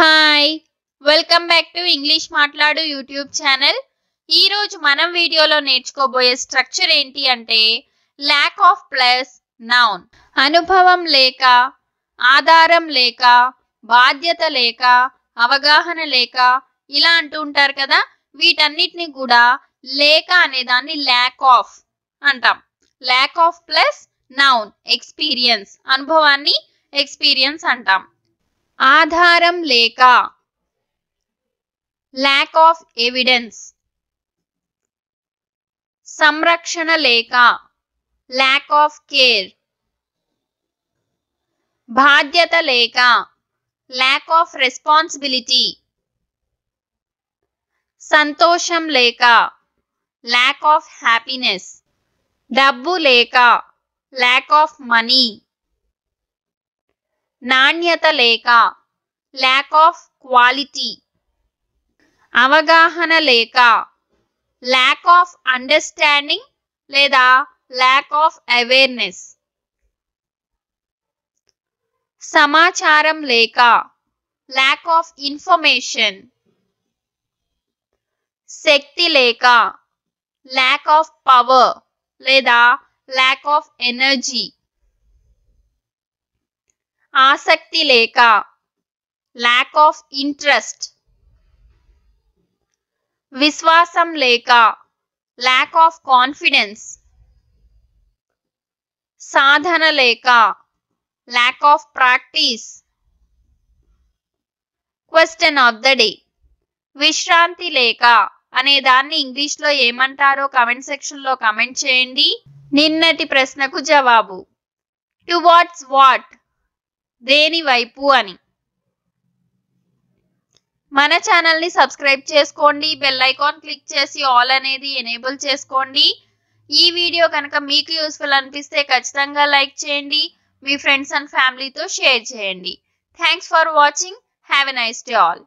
Hi welcome back to English మాట్లాడు YouTube channel. ఈ రోజు మనం వీడియోలో నేర్చుకోబోయే స్ట్రక్చర్ ఏంటి అంటే ల్యాక్ ఆఫ్ ప్లస్ నౌన్. అనుభవం లేక, ఆధారం లేక, బాధ్యత లేక, అవగాహన లేక ఇలా అంటూ ఉంటారు కదా. వీటన్నిటిని కూడా లేక అనే దాన్ని ల్యాక్ ఆఫ్ అంటాం. Lack of plus noun experience, అనుభవాన్ని ఎక్స్పీరియన్స్ అంటాం. ఆధారం లేక ల్యాక్ ఆఫ్ ఎవిడెన్స్. సంరక్షణ లేక ల్యాక్ ఆఫ్ కేర్. బాధ్యత లేక ల్యాక్ ఆఫ్ రెస్పాన్సిబిలిటీ. సంతోషం లేక ల్యాక్ ఆఫ్ హ్యాపీనెస్. డబ్బు లేక ల్యాక్ ఆఫ్ మనీ. నాణ్యత లేక ల్యాక్ ఆఫ్ క్వాలిటీ. అవగాహన లేక ల్యాక్ ఆఫ్ అండర్స్టాండింగ్ లేదా ల్యాక్ ఆఫ్ అవేర్నెస్. సమాచారం లేక ల్యాక్ ఆఫ్ ఇన్ఫర్మేషన్. శక్తి లేక ల్యాక్ ఆఫ్ పవర్ లేదా ల్యాక్ ఆఫ్ ఎనర్జీ. ఆసక్తి లేక ల్యాక్ ఆఫ్ ఇంట్రెస్ట్. విశ్వాసం లేక ల్యాక్ ఆఫ్ కాన్ఫిడెన్స్. సాధన లేక lack of practice. Question of the day. విశ్రాంతి లేక అనే దాన్ని ఇంగ్లీష్ లో ఏమంటారో కమెంట్ సెక్షన్ లో కమెంట్ చేయండి. నిన్నటి ప్రశ్నకు జవాబు టువార్డ్స్ వాట్, దేని వైపు అని. మన ఛానల్ ని సబ్స్క్రైబ్ చేసుకోండి, బెల్ ఐకాన్ క్లిక్ చేసి ఆల్ అనేది ఎనేబుల్ చేసుకోండి. ఈ వీడియో కనుక మీకు యూస్ఫుల్ అనిపిస్తే ఖచ్చితంగా లైక్ చేయండి, మీ ఫ్రెండ్స్ అండ్ ఫ్యామిలీతో షేర్ చేయండి. Thanks for watching. Have a nice day all.